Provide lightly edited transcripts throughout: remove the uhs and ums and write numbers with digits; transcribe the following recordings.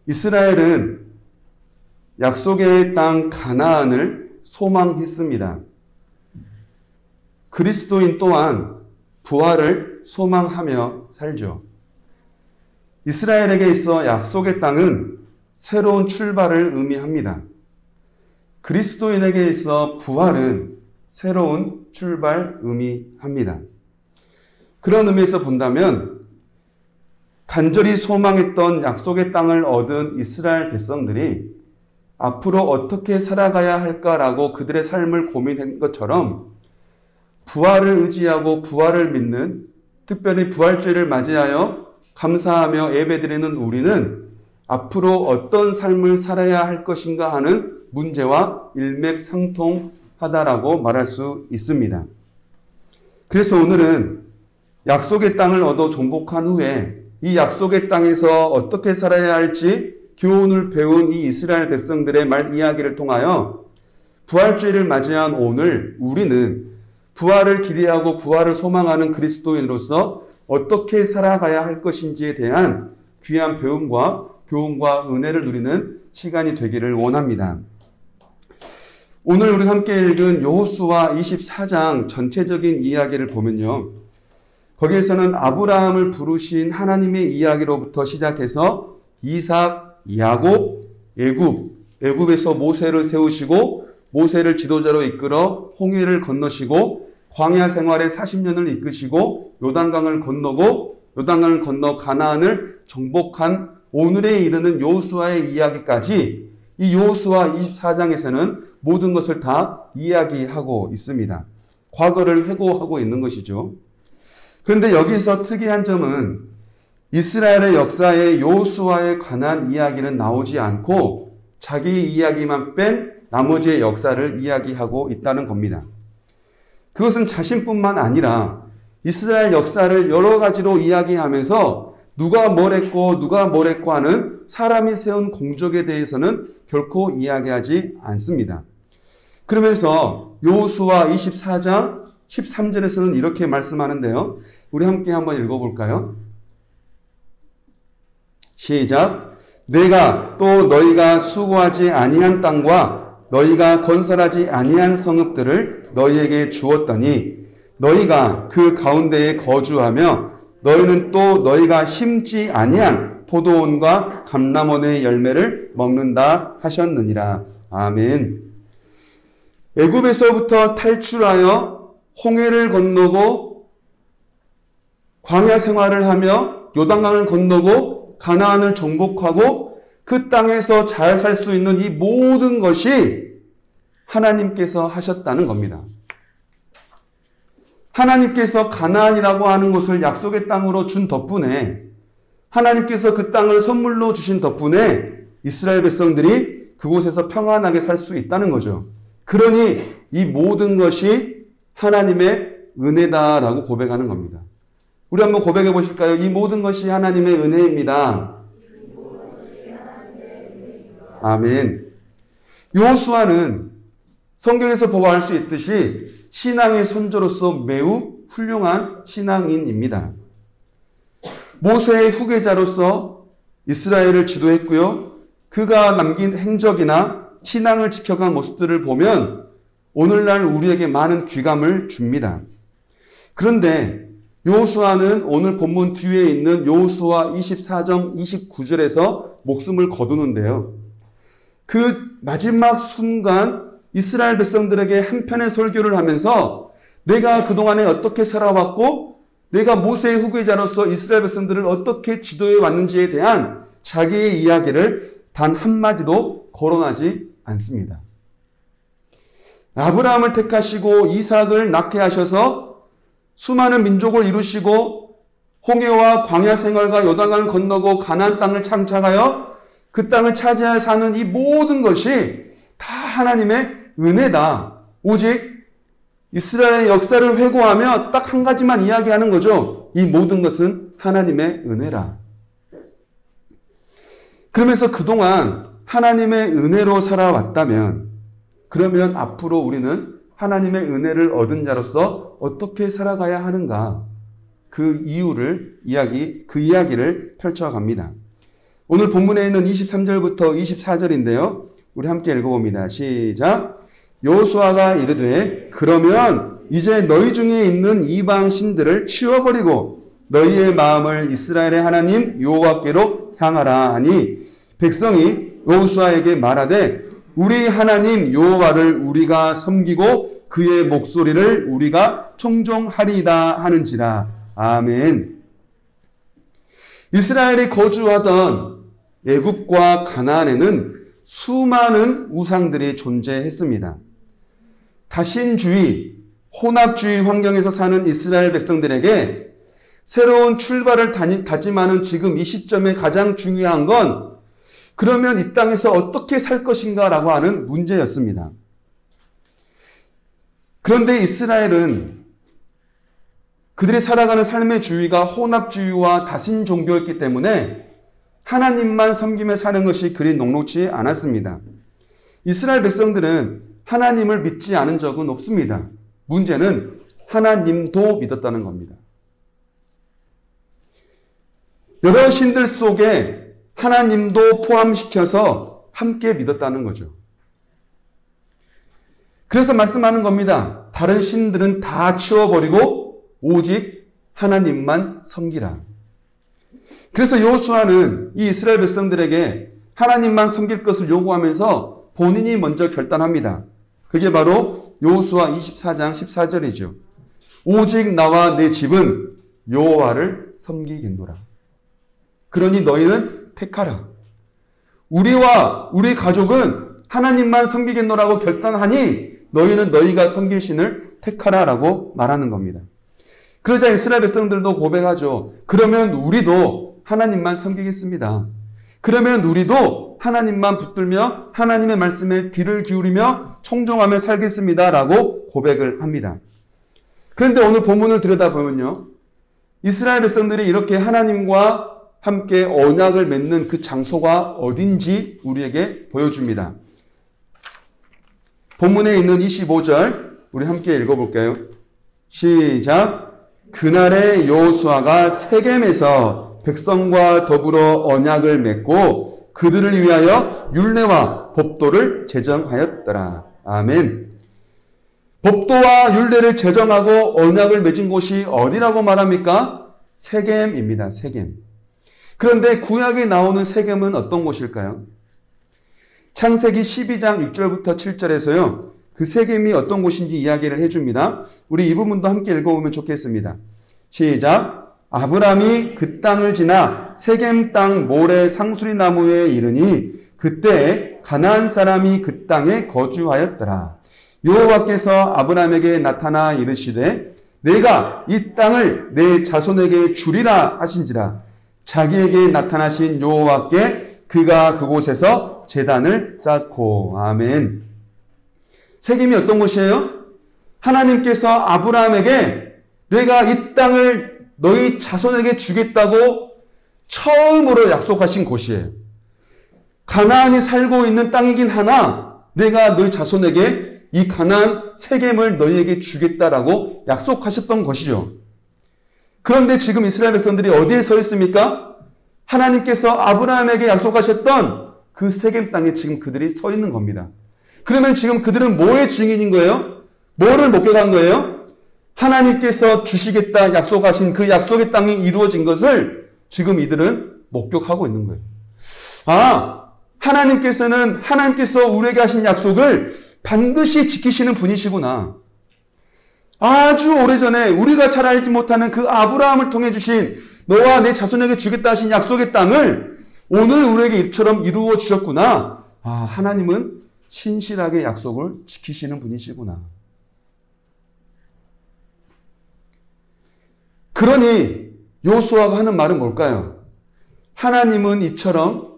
이스라엘은 약속의 땅 가나안을 소망했습니다. 그리스도인 또한 부활을 소망하며 살죠. 이스라엘에게 있어 약속의 땅은 새로운 출발을 의미합니다. 그리스도인에게 있어 부활은 새로운 출발 의미합니다. 그런 의미에서 본다면 간절히 소망했던 약속의 땅을 얻은 이스라엘 백성들이 앞으로 어떻게 살아가야 할까라고 그들의 삶을 고민한 것처럼 부활을 의지하고 부활을 믿는, 특별히 부활주의를 맞이하여 감사하며 예배드리는 우리는 앞으로 어떤 삶을 살아야 할 것인가 하는 문제와 일맥상통하다라고 말할 수 있습니다. 그래서 오늘은 약속의 땅을 얻어 정복한 후에 이 약속의 땅에서 어떻게 살아야 할지 교훈을 배운 이 이스라엘 백성들의 말 이야기를 통하여 부활주의를 맞이한 오늘 우리는 부활을 기대하고 부활을 소망하는 그리스도인으로서 어떻게 살아가야 할 것인지에 대한 귀한 배움과 교훈과 은혜를 누리는 시간이 되기를 원합니다. 오늘 우리 함께 읽은 여호수아 24장 전체적인 이야기를 보면요. 거기에서는 아브라함을 부르신 하나님의 이야기로부터 시작해서 이삭, 야곱, 애굽에서 모세를 세우시고 모세를 지도자로 이끌어 홍해를 건너시고 광야 생활에 40년을 이끄시고 요단강을 건너고 요단강을 건너 가나안을 정복한 오늘에 이르는 여호수아의 이야기까지 이 여호수아 24장에서는 모든 것을 다 이야기하고 있습니다. 과거를 회고하고 있는 것이죠. 그런데 여기서 특이한 점은 이스라엘의 역사에 여호수아에 관한 이야기는 나오지 않고 자기 이야기만 뺀 나머지의 역사를 이야기하고 있다는 겁니다. 그것은 자신뿐만 아니라 이스라엘 역사를 여러 가지로 이야기하면서 누가 뭘 했고 하는 사람이 세운 공적에 대해서는 결코 이야기하지 않습니다. 그러면서 여호수아 24장 13절에서는 이렇게 말씀하는데요. 우리 함께 한번 읽어볼까요? 시작. 내가 또 너희가 수고하지 아니한 땅과 너희가 건설하지 아니한 성읍들을 너희에게 주었더니 너희가 그 가운데에 거주하며 너희는 또 너희가 심지 아니한 포도원과 감람원의 열매를 먹는다 하셨느니라. 아멘. 애굽에서부터 탈출하여 홍해를 건너고 광야 생활을 하며 요단강을 건너고 가나안을 정복하고 그 땅에서 잘 살 수 있는 이 모든 것이 하나님께서 하셨다는 겁니다. 하나님께서 가나안이라고 하는 곳을 약속의 땅으로 준 덕분에 하나님께서 그 땅을 선물로 주신 덕분에 이스라엘 백성들이 그곳에서 평안하게 살 수 있다는 거죠. 그러니 이 모든 것이 하나님의 은혜다라고 고백하는 겁니다. 우리 한번 고백해 보실까요? 이 모든 것이 하나님의 은혜입니다. 아멘. 여호수아는 성경에서 보아 알 수 있듯이 신앙의 선조로서 매우 훌륭한 신앙인입니다. 모세의 후계자로서 이스라엘을 지도했고요. 그가 남긴 행적이나 신앙을 지켜간 모습들을 보면 오늘날 우리에게 많은 귀감을 줍니다. 그런데 여호수아는 오늘 본문 뒤에 있는 여호수아 24장 29절에서 목숨을 거두는데요. 그 마지막 순간 이스라엘 백성들에게 한편의 설교를 하면서 내가 그동안에 어떻게 살아왔고 내가 모세의 후계자로서 이스라엘 백성들을 어떻게 지도해 왔는지에 대한 자기의 이야기를 단 한마디도 거론하지 않습니다. 아브라함을 택하시고 이삭을 낳게 하셔서 수많은 민족을 이루시고 홍해와 광야 생활과 요단강을 건너고 가나안 땅을 창작하여 그 땅을 차지하여 사는 이 모든 것이 다 하나님의 은혜다. 오직 이스라엘의 역사를 회고하며 딱 한 가지만 이야기하는 거죠. 이 모든 것은 하나님의 은혜라. 그러면서 그동안 하나님의 은혜로 살아왔다면 그러면 앞으로 우리는 하나님의 은혜를 얻은 자로서 어떻게 살아가야 하는가? 그 이유를 그 이야기를 펼쳐갑니다. 오늘 본문에 있는 23절부터 24절인데요. 우리 함께 읽어봅니다. 시작. 여호수아가 이르되 그러면 이제 너희 중에 있는 이방 신들을 치워버리고 너희의 마음을 이스라엘의 하나님 여호와께로 향하라 하니 백성이 여호수아에게 말하되 우리 하나님 여호와를 우리가 섬기고 그의 목소리를 우리가 청종하리이다 하는지라. 아멘. 이스라엘이 거주하던 애굽과 가나안에는 수많은 우상들이 존재했습니다. 다신주의, 혼합주의 환경에서 사는 이스라엘 백성들에게 새로운 출발을 다짐하는 지금 이 시점에 가장 중요한 건 그러면 이 땅에서 어떻게 살 것인가 라고 하는 문제였습니다. 그런데 이스라엘은 그들이 살아가는 삶의 주의가 혼합주의와 다신 종교였기 때문에 하나님만 섬기며 사는 것이 그리 녹록지 않았습니다. 이스라엘 백성들은 하나님을 믿지 않은 적은 없습니다. 문제는 하나님도 믿었다는 겁니다. 여러 신들 속에 하나님도 포함시켜서 함께 믿었다는 거죠. 그래서 말씀하는 겁니다. 다른 신들은 다 치워버리고 오직 하나님만 섬기라. 그래서 여호수아는 이 이스라엘 백성들에게 하나님만 섬길 것을 요구하면서 본인이 먼저 결단합니다. 그게 바로 여호수아 24장 14절이죠. 오직 나와 내 집은 여호와를 섬기겠노라. 그러니 너희는 택하라. 우리와 우리 가족은 하나님만 섬기겠노라고 결단하니 너희는 너희가 섬길 신을 택하라라고 말하는 겁니다. 그러자 이스라엘 백성들도 고백하죠. 그러면 우리도 하나님만 섬기겠습니다. 그러면 우리도 하나님만 붙들며 하나님의 말씀에 귀를 기울이며 청종하며 살겠습니다. 라고 고백을 합니다. 그런데 오늘 본문을 들여다보면요. 이스라엘 백성들이 이렇게 하나님과 함께 언약을 맺는 그 장소가 어딘지 우리에게 보여줍니다. 본문에 있는 25절 우리 함께 읽어볼까요? 시작. 그날에 여호수아가 세겜에서 백성과 더불어 언약을 맺고 그들을 위하여 율례와 법도를 제정하였더라. 아멘. 법도와 율례를 제정하고 언약을 맺은 곳이 어디라고 말합니까? 세겜입니다. 세겜. 그런데 구약에 나오는 세겜은 어떤 곳일까요? 창세기 12장 6절부터 7절에서요. 그 세겜이 어떤 곳인지 이야기를 해줍니다. 우리 이 부분도 함께 읽어보면 좋겠습니다. 시작. 아브람이 그 땅을 지나 세겜 땅 모래 상수리 나무에 이르니 그때 가나안 사람이 그 땅에 거주하였더라. 여호와께서 아브람에게 나타나 이르시되 내가 이 땅을 내 자손에게 주리라 하신지라. 자기에게 나타나신 여호와께 그가 그곳에서 제단을 쌓고. 아멘. 세겜이 어떤 곳이에요? 하나님께서 아브라함에게 내가 이 땅을 너희 자손에게 주겠다고 처음으로 약속하신 곳이에요. 가나안이 살고 있는 땅이긴 하나 내가 너희 자손에게 이 가나안 세겜을 너희에게 주겠다라고 약속하셨던 것이죠. 그런데 지금 이스라엘 백성들이 어디에 서 있습니까? 하나님께서 아브라함에게 약속하셨던 그 세겜 땅에 지금 그들이 서 있는 겁니다. 그러면 지금 그들은 뭐의 증인인 거예요? 뭐를 목격한 거예요? 하나님께서 주시겠다 약속하신 그 약속의 땅이 이루어진 것을 지금 이들은 목격하고 있는 거예요. 아, 하나님께서 우리에게 하신 약속을 반드시 지키시는 분이시구나. 아주 오래전에 우리가 잘 알지 못하는 그 아브라함을 통해 주신 너와 내 자손에게 주겠다 하신 약속의 땅을 오늘 우리에게 이처럼 이루어 주셨구나. 아, 하나님은 신실하게 약속을 지키시는 분이시구나. 그러니 여호수아가 하는 말은 뭘까요? 하나님은 이처럼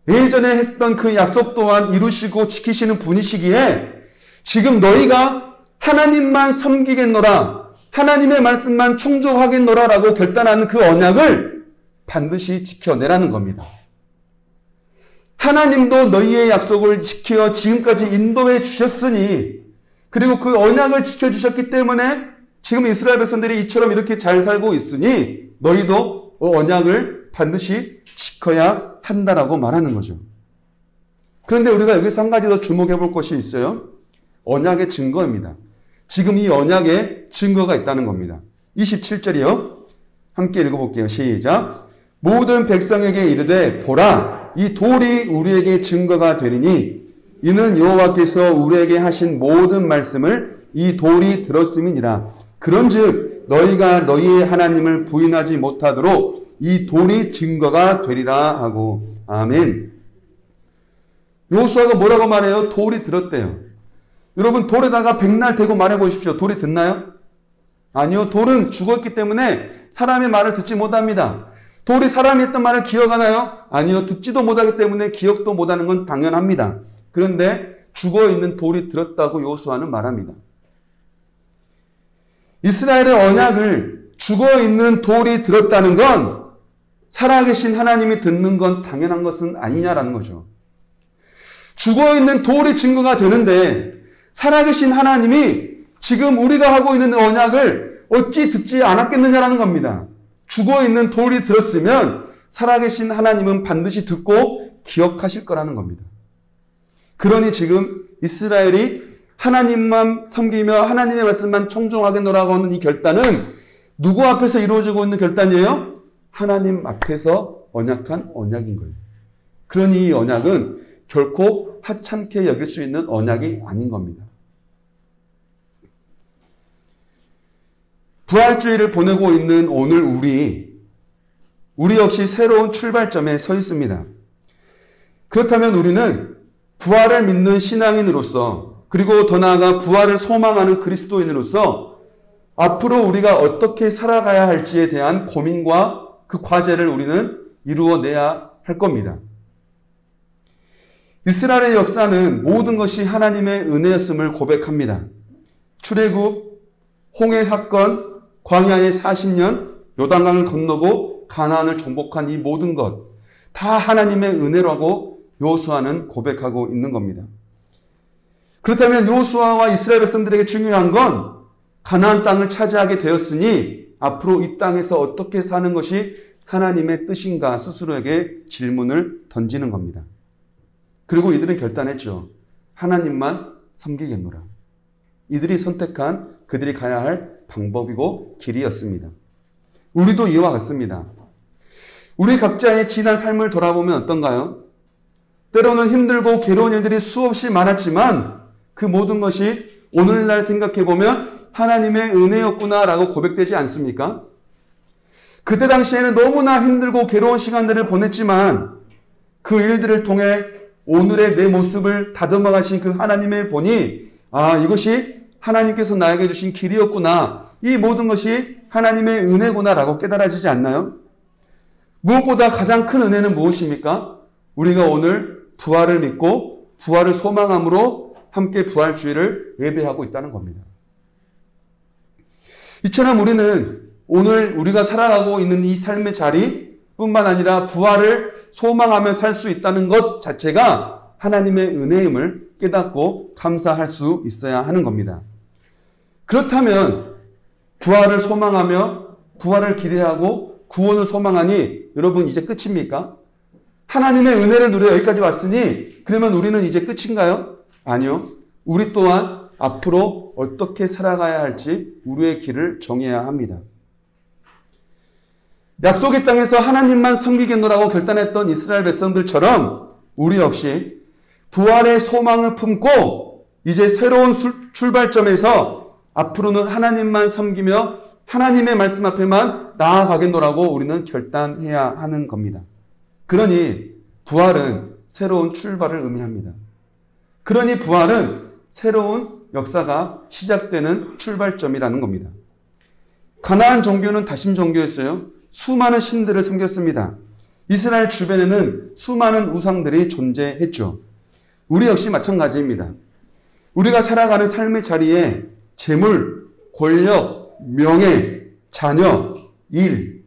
예전에 했던 그 약속 또한 이루시고 지키시는 분이시기에 지금 너희가 하나님만 섬기겠노라, 하나님의 말씀만 청종하겠노라 라고 결단하는 그 언약을 반드시 지켜내라는 겁니다. 하나님도 너희의 약속을 지켜 지금까지 인도해 주셨으니, 그리고 그 언약을 지켜주셨기 때문에 지금 이스라엘 백성들이 이처럼 이렇게 잘 살고 있으니 너희도 언약을 반드시 지켜야 한다라고 말하는 거죠. 그런데 우리가 여기서 한 가지 더 주목해 볼 것이 있어요. 언약의 증거입니다. 지금 이 언약에 증거가 있다는 겁니다. 27절이요. 함께 읽어볼게요. 시작. 모든 백성에게 이르되 보라 이 돌이 우리에게 증거가 되리니 이는 여호와께서 우리에게 하신 모든 말씀을 이 돌이 들었음이니라. 그런즉 너희가 너희의 하나님을 부인하지 못하도록 이 돌이 증거가 되리라 하고. 아멘. 여호수아가 뭐라고 말해요? 돌이 들었대요. 여러분 돌에다가 백날 대고 말해 보십시오. 돌이 듣나요? 아니요. 돌은 죽었기 때문에 사람의 말을 듣지 못합니다. 돌이 사람이 했던 말을 기억하나요? 아니요. 듣지도 못하기 때문에 기억도 못하는 건 당연합니다. 그런데 죽어있는 돌이 들었다고 여호수아는 말합니다. 이스라엘의 언약을 죽어있는 돌이 들었다는 건 살아계신 하나님이 듣는 건 당연한 것은 아니냐라는 거죠. 죽어있는 돌이 증거가 되는데 살아계신 하나님이 지금 우리가 하고 있는 언약을 어찌 듣지 않았겠느냐라는 겁니다. 죽어있는 돌이 들었으면 살아계신 하나님은 반드시 듣고 기억하실 거라는 겁니다. 그러니 지금 이스라엘이 하나님만 섬기며 하나님의 말씀만 청종하겠노라고 하는 이 결단은 누구 앞에서 이루어지고 있는 결단이에요? 하나님 앞에서 언약한 언약인 거예요. 그러니 이 언약은 결코 하찮게 여길 수 있는 언약이 아닌 겁니다. 부활주의를 보내고 있는 오늘 우리 역시 새로운 출발점에 서 있습니다. 그렇다면 우리는 부활을 믿는 신앙인으로서 그리고 더 나아가 부활을 소망하는 그리스도인으로서 앞으로 우리가 어떻게 살아가야 할지에 대한 고민과 그 과제를 우리는 이루어내야 할 겁니다. 이스라엘의 역사는 모든 것이 하나님의 은혜였음을 고백합니다. 출애굽, 홍해 사건, 광야의 40년, 요단강을 건너고 가나안을 정복한 이 모든 것 다 하나님의 은혜라고 여호수아는 고백하고 있는 겁니다. 그렇다면 여호수아와 이스라엘 백성들에게 중요한 건 가나안 땅을 차지하게 되었으니 앞으로 이 땅에서 어떻게 사는 것이 하나님의 뜻인가 스스로에게 질문을 던지는 겁니다. 그리고 이들은 결단했죠. 하나님만 섬기겠노라. 이들이 선택한 그들이 가야 할 방법이고 길이었습니다. 우리도 이와 같습니다. 우리 각자의 지난 삶을 돌아보면 어떤가요? 때로는 힘들고 괴로운 일들이 수없이 많았지만 그 모든 것이 오늘날 생각해보면 하나님의 은혜였구나라고 고백되지 않습니까? 그때 당시에는 너무나 힘들고 괴로운 시간들을 보냈지만 그 일들을 통해 오늘의 내 모습을 다듬어 가신 그 하나님을 보니 이것이 하나님께서 나에게 주신 길이었구나. 이 모든 것이 하나님의 은혜구나라고 깨달아지지 않나요? 무엇보다 가장 큰 은혜는 무엇입니까? 우리가 오늘 부활을 믿고 부활을 소망함으로 함께 부활주의를 예배하고 있다는 겁니다. 이처럼 우리는 오늘 우리가 살아가고 있는 이 삶의 자리 뿐만 아니라 부활을 소망하며 살 수 있다는 것 자체가 하나님의 은혜임을 깨닫고 감사할 수 있어야 하는 겁니다. 그렇다면 부활을 소망하며 부활을 기대하고 구원을 소망하니 여러분 이제 끝입니까? 하나님의 은혜를 누려 여기까지 왔으니 그러면 우리는 이제 끝인가요? 아니요. 우리 또한 앞으로 어떻게 살아가야 할지 우리의 길을 정해야 합니다. 약속의 땅에서 하나님만 섬기겠노라고 결단했던 이스라엘 백성들처럼 우리 역시 부활의 소망을 품고 이제 새로운 출발점에서 앞으로는 하나님만 섬기며 하나님의 말씀 앞에만 나아가겠노라고 우리는 결단해야 하는 겁니다. 그러니 부활은 새로운 출발을 의미합니다. 그러니 부활은 새로운 역사가 시작되는 출발점이라는 겁니다. 가나안 종교는 다신 종교였어요. 수많은 신들을 섬겼습니다. 이스라엘 주변에는 수많은 우상들이 존재했죠. 우리 역시 마찬가지입니다. 우리가 살아가는 삶의 자리에 재물, 권력, 명예, 자녀, 일,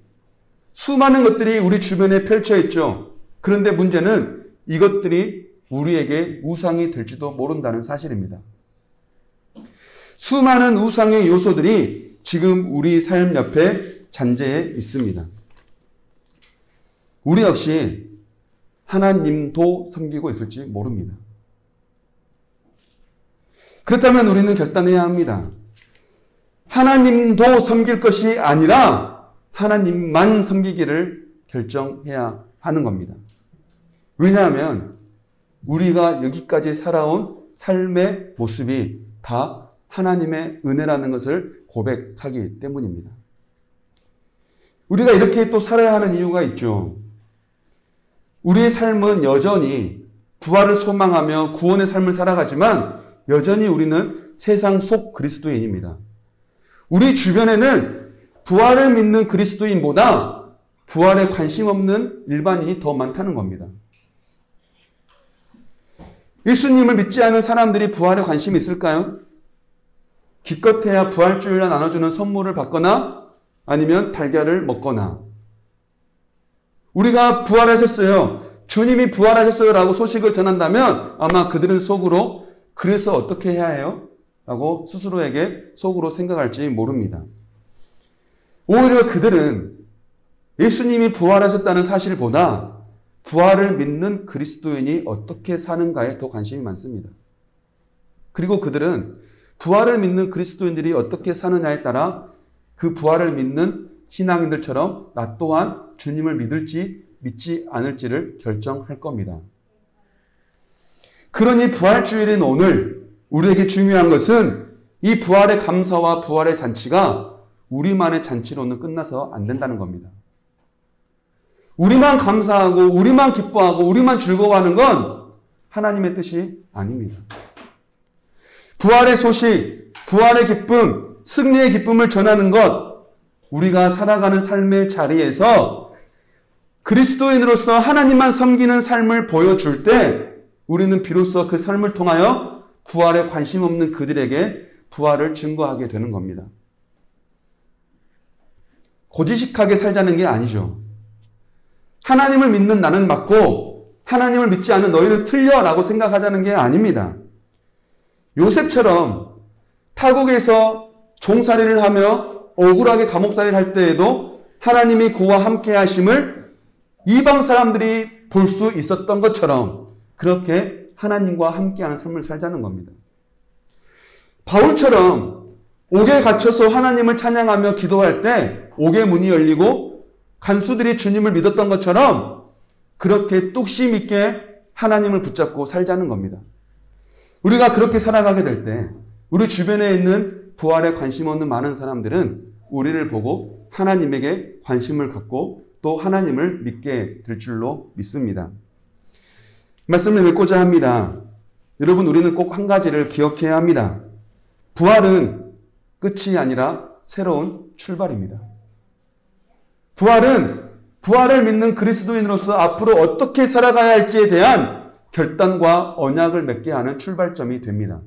수많은 것들이 우리 주변에 펼쳐 있죠. 그런데 문제는 이것들이 우리에게 우상이 될지도 모른다는 사실입니다. 수많은 우상의 요소들이 지금 우리 삶 옆에 잔재해 있습니다. 우리 역시 하나님도 섬기고 있을지 모릅니다. 그렇다면 우리는 결단해야 합니다. 하나님도 섬길 것이 아니라 하나님만 섬기기를 결정해야 하는 겁니다. 왜냐하면 우리가 여기까지 살아온 삶의 모습이 다 하나님의 은혜라는 것을 고백하기 때문입니다. 우리가 이렇게 또 살아야 하는 이유가 있죠. 우리의 삶은 여전히 부활을 소망하며 구원의 삶을 살아가지만 여전히 우리는 세상 속 그리스도인입니다. 우리 주변에는 부활을 믿는 그리스도인보다 부활에 관심 없는 일반인이 더 많다는 겁니다. 예수님을 믿지 않은 사람들이 부활에 관심이 있을까요? 기껏해야 부활주일날 나눠주는 선물을 받거나 아니면 달걀을 먹거나, 우리가 부활하셨어요, 주님이 부활하셨어요 라고 소식을 전한다면 아마 그들은 속으로 그래서 어떻게 해야 해요? 라고 스스로에게 속으로 생각할지 모릅니다. 오히려 그들은 예수님이 부활하셨다는 사실보다 부활을 믿는 그리스도인이 어떻게 사는가에 더 관심이 많습니다. 그리고 그들은 부활을 믿는 그리스도인들이 어떻게 사느냐에 따라 그 부활을 믿는 신앙인들처럼 나 또한 주님을 믿을지 믿지 않을지를 결정할 겁니다. 그러니 부활주일인 오늘 우리에게 중요한 것은 이 부활의 감사와 부활의 잔치가 우리만의 잔치로는 끝나서 안 된다는 겁니다. 우리만 감사하고 우리만 기뻐하고 우리만 즐거워하는 건 하나님의 뜻이 아닙니다. 부활의 소식, 부활의 기쁨, 승리의 기쁨을 전하는 것, 우리가 살아가는 삶의 자리에서 그리스도인으로서 하나님만 섬기는 삶을 보여줄 때 우리는 비로소 그 삶을 통하여 부활에 관심 없는 그들에게 부활을 증거하게 되는 겁니다. 고지식하게 살자는 게 아니죠. 하나님을 믿는 나는 맞고 하나님을 믿지 않는 너희는 틀려 라고 생각하자는 게 아닙니다. 요셉처럼 타국에서 종살이를 하며 억울하게 감옥살이를 할 때에도 하나님이 그와 함께 하심을 이방 사람들이 볼 수 있었던 것처럼 그렇게 하나님과 함께하는 삶을 살자는 겁니다. 바울처럼 옥에 갇혀서 하나님을 찬양하며 기도할 때 옥의 문이 열리고 간수들이 주님을 믿었던 것처럼 그렇게 뚝심 있게 하나님을 붙잡고 살자는 겁니다. 우리가 그렇게 살아가게 될 때 우리 주변에 있는 부활에 관심 없는 많은 사람들은 우리를 보고 하나님에게 관심을 갖고 또 하나님을 믿게 될 줄로 믿습니다. 말씀을 맺고자 합니다. 여러분, 우리는 꼭 한 가지를 기억해야 합니다. 부활은 끝이 아니라 새로운 출발입니다. 부활은 부활을 믿는 그리스도인으로서 앞으로 어떻게 살아가야 할지에 대한 결단과 언약을 맺게 하는 출발점이 됩니다.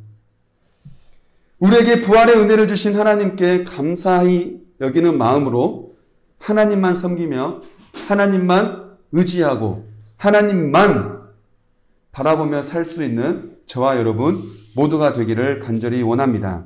우리에게 부활의 은혜를 주신 하나님께 감사히 여기는 마음으로 하나님만 섬기며 하나님만 의지하고 하나님만 바라보며 살 수 있는 저와 여러분 모두가 되기를 간절히 원합니다.